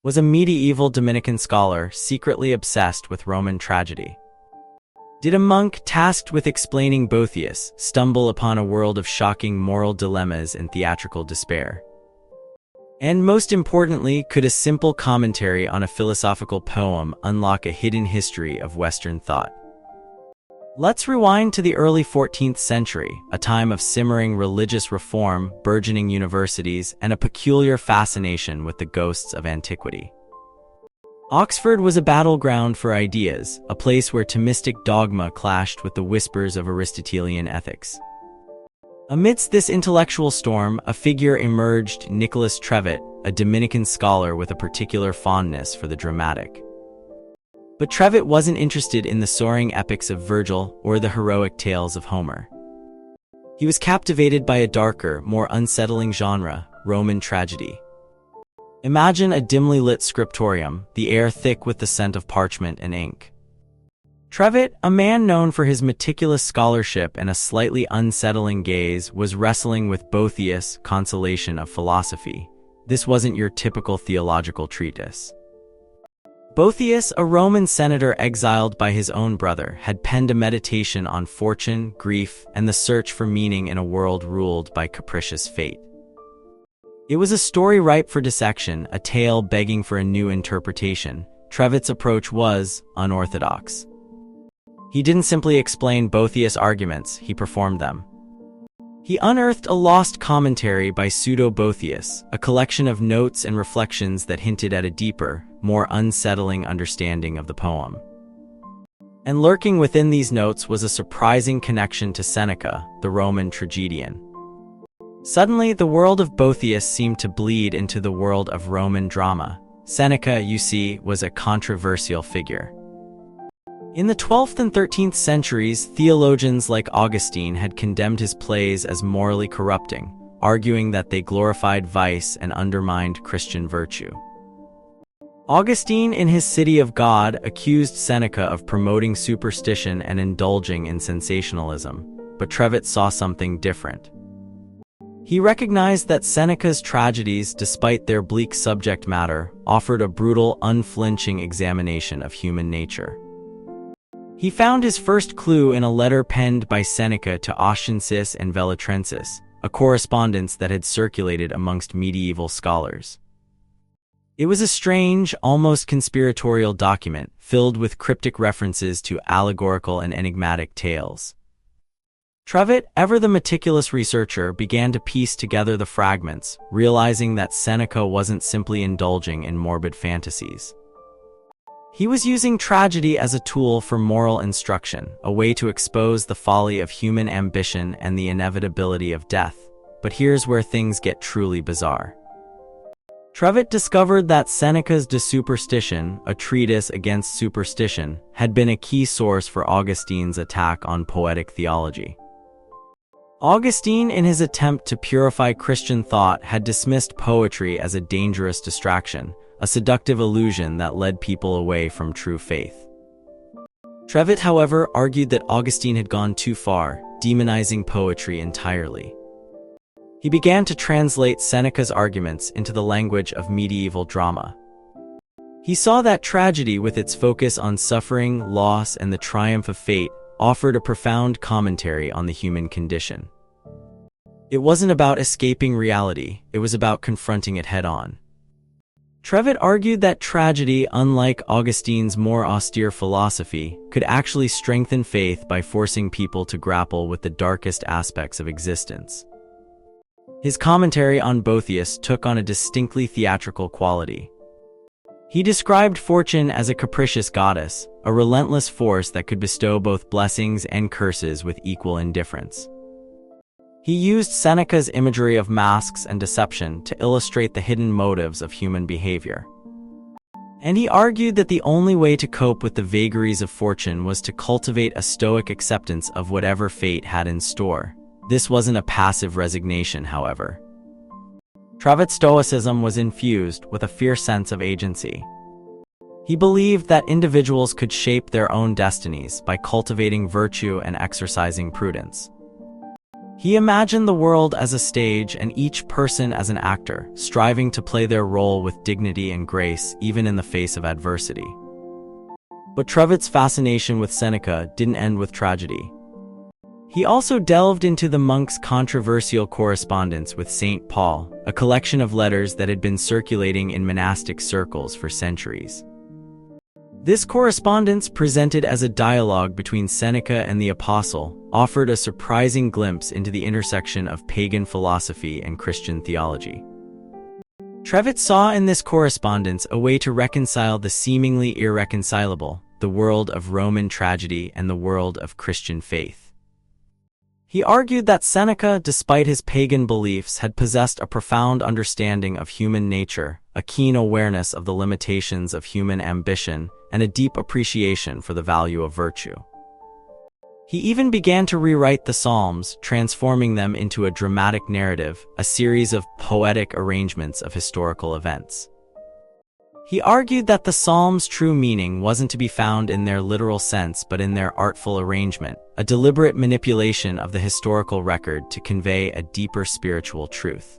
was a medieval Dominican scholar secretly obsessed with Roman tragedy. Did a monk tasked with explaining Boethius stumble upon a world of shocking moral dilemmas and theatrical despair? And most importantly, could a simple commentary on a philosophical poem unlock a hidden history of Western thought? Let's rewind to the early 14th century, a time of simmering religious reform, burgeoning universities, and a peculiar fascination with the ghosts of antiquity. Oxford was a battleground for ideas, a place where Thomistic dogma clashed with the whispers of Aristotelian ethics. Amidst this intellectual storm, a figure emerged, Nicholas Trevet, a Dominican scholar with a particular fondness for the dramatic. But Trevet wasn't interested in the soaring epics of Virgil or the heroic tales of Homer. He was captivated by a darker, more unsettling genre, Roman tragedy. Imagine a dimly lit scriptorium, the air thick with the scent of parchment and ink. Trevet, a man known for his meticulous scholarship and a slightly unsettling gaze, was wrestling with Boethius' Consolation of Philosophy. This wasn't your typical theological treatise. Boethius, a Roman senator exiled by his own brother, had penned a meditation on fortune, grief, and the search for meaning in a world ruled by capricious fate. It was a story ripe for dissection, a tale begging for a new interpretation. Trevet's approach was unorthodox. He didn't simply explain Boethius' arguments, he performed them. He unearthed a lost commentary by Pseudo-Boethius, a collection of notes and reflections that hinted at a deeper, more unsettling understanding of the poem. And lurking within these notes was a surprising connection to Seneca, the Roman tragedian. Suddenly, the world of Boethius seemed to bleed into the world of Roman drama. Seneca, you see, was a controversial figure. In the 12th and 13th centuries, theologians like Augustine had condemned his plays as morally corrupting, arguing that they glorified vice and undermined Christian virtue. Augustine, in his City of God, accused Seneca of promoting superstition and indulging in sensationalism, but Trevet saw something different. He recognized that Seneca's tragedies, despite their bleak subject matter, offered a brutal, unflinching examination of human nature. He found his first clue in a letter penned by Seneca to Ausonius and Velletrensis, a correspondence that had circulated amongst medieval scholars. It was a strange, almost conspiratorial document, filled with cryptic references to allegorical and enigmatic tales. Trevet, ever the meticulous researcher, began to piece together the fragments, realizing that Seneca wasn't simply indulging in morbid fantasies. He was using tragedy as a tool for moral instruction, a way to expose the folly of human ambition and the inevitability of death. But here's where things get truly bizarre. Trevet discovered that Seneca's De Superstition, a treatise against superstition, had been a key source for Augustine's attack on poetic theology. Augustine, in his attempt to purify Christian thought, had dismissed poetry as a dangerous distraction, a seductive illusion that led people away from true faith. Trevet, however, argued that Augustine had gone too far, demonizing poetry entirely. He began to translate Seneca's arguments into the language of medieval drama. He saw that tragedy, with its focus on suffering, loss, and the triumph of fate, offered a profound commentary on the human condition. It wasn't about escaping reality, it was about confronting it head-on. Trevet argued that tragedy, unlike Augustine's more austere philosophy, could actually strengthen faith by forcing people to grapple with the darkest aspects of existence. His commentary on Boethius took on a distinctly theatrical quality. He described fortune as a capricious goddess, a relentless force that could bestow both blessings and curses with equal indifference. He used Seneca's imagery of masks and deception to illustrate the hidden motives of human behavior. And he argued that the only way to cope with the vagaries of fortune was to cultivate a stoic acceptance of whatever fate had in store. This wasn't a passive resignation, however. Trevet's stoicism was infused with a fierce sense of agency. He believed that individuals could shape their own destinies by cultivating virtue and exercising prudence. He imagined the world as a stage and each person as an actor, striving to play their role with dignity and grace even in the face of adversity. But Trevet's fascination with Seneca didn't end with tragedy. He also delved into the monk's controversial correspondence with St. Paul, a collection of letters that had been circulating in monastic circles for centuries. This correspondence, presented as a dialogue between Seneca and the apostle, offered a surprising glimpse into the intersection of pagan philosophy and Christian theology. Trevet saw in this correspondence a way to reconcile the seemingly irreconcilable, the world of Roman tragedy and the world of Christian faith. He argued that Seneca, despite his pagan beliefs, had possessed a profound understanding of human nature, a keen awareness of the limitations of human ambition, and a deep appreciation for the value of virtue. He even began to rewrite the Psalms, transforming them into a dramatic narrative, a series of poetic arrangements of historical events. He argued that the Psalms' true meaning wasn't to be found in their literal sense but in their artful arrangement, a deliberate manipulation of the historical record to convey a deeper spiritual truth.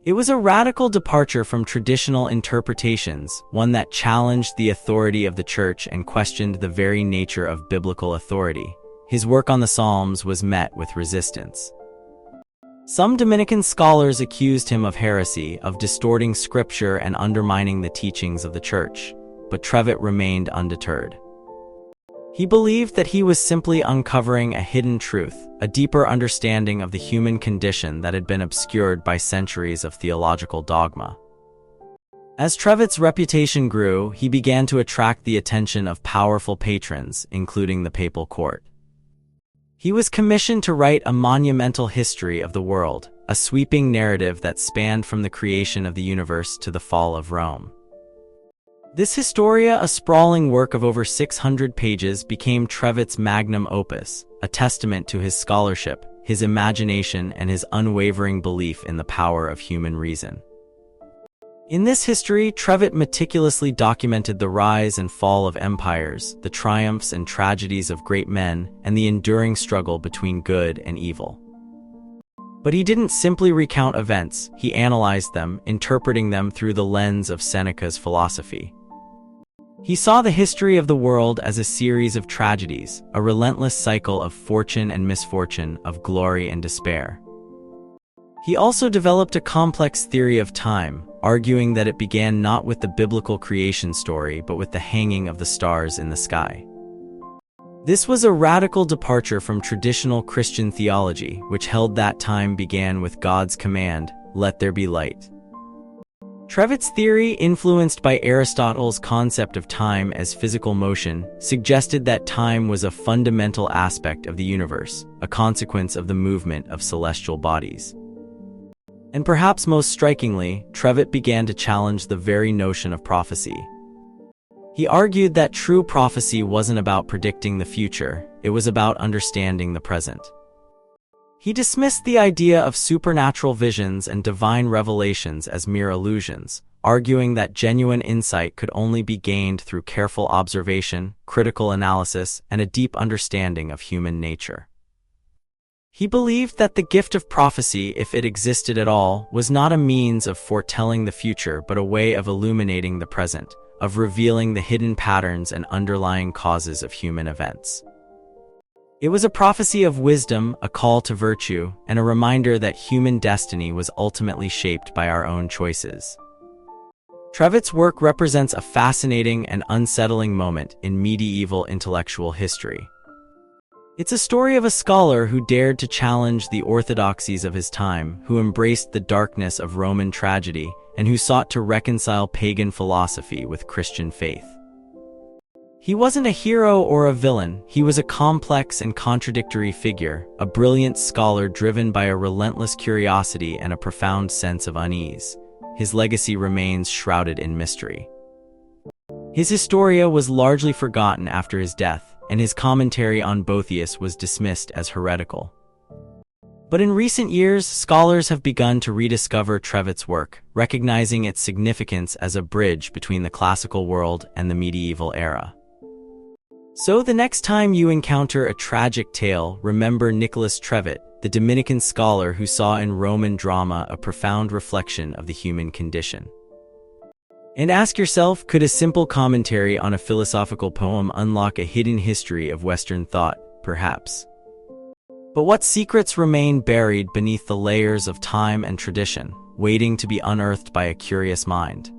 It was a radical departure from traditional interpretations, one that challenged the authority of the Church and questioned the very nature of biblical authority. His work on the Psalms was met with resistance. Some Dominican scholars accused him of heresy, of distorting scripture and undermining the teachings of the Church, but Trevet remained undeterred. He believed that he was simply uncovering a hidden truth, a deeper understanding of the human condition that had been obscured by centuries of theological dogma. As Trevet's reputation grew, he began to attract the attention of powerful patrons, including the papal court. He was commissioned to write a monumental history of the world, a sweeping narrative that spanned from the creation of the universe to the fall of Rome. This Historia, a sprawling work of over 600 pages, became Trevet's magnum opus, a testament to his scholarship, his imagination, and his unwavering belief in the power of human reason. In this history, Trevet meticulously documented the rise and fall of empires, the triumphs and tragedies of great men, and the enduring struggle between good and evil. But he didn't simply recount events, he analyzed them, interpreting them through the lens of Seneca's philosophy. He saw the history of the world as a series of tragedies, a relentless cycle of fortune and misfortune, of glory and despair. He also developed a complex theory of time, arguing that it began not with the biblical creation story but with the hanging of the stars in the sky. This was a radical departure from traditional Christian theology, which held that time began with God's command, "Let there be light." Trevet's theory, influenced by Aristotle's concept of time as physical motion, suggested that time was a fundamental aspect of the universe, a consequence of the movement of celestial bodies. And perhaps most strikingly, Trevet began to challenge the very notion of prophecy. He argued that true prophecy wasn't about predicting the future, it was about understanding the present. He dismissed the idea of supernatural visions and divine revelations as mere illusions, arguing that genuine insight could only be gained through careful observation, critical analysis, and a deep understanding of human nature. He believed that the gift of prophecy, if it existed at all, was not a means of foretelling the future but a way of illuminating the present, of revealing the hidden patterns and underlying causes of human events. It was a prophecy of wisdom, a call to virtue, and a reminder that human destiny was ultimately shaped by our own choices. Trevet's work represents a fascinating and unsettling moment in medieval intellectual history. It's a story of a scholar who dared to challenge the orthodoxies of his time, who embraced the darkness of Roman tragedy, and who sought to reconcile pagan philosophy with Christian faith. He wasn't a hero or a villain, he was a complex and contradictory figure, a brilliant scholar driven by a relentless curiosity and a profound sense of unease. His legacy remains shrouded in mystery. His Historia was largely forgotten after his death, and his commentary on Boethius was dismissed as heretical. But in recent years, scholars have begun to rediscover Trevet's work, recognizing its significance as a bridge between the classical world and the medieval era. So the next time you encounter a tragic tale, remember Nicholas Trevet, the Dominican scholar who saw in Roman drama a profound reflection of the human condition. And ask yourself, could a simple commentary on a philosophical poem unlock a hidden history of Western thought? Perhaps. But what secrets remain buried beneath the layers of time and tradition, waiting to be unearthed by a curious mind?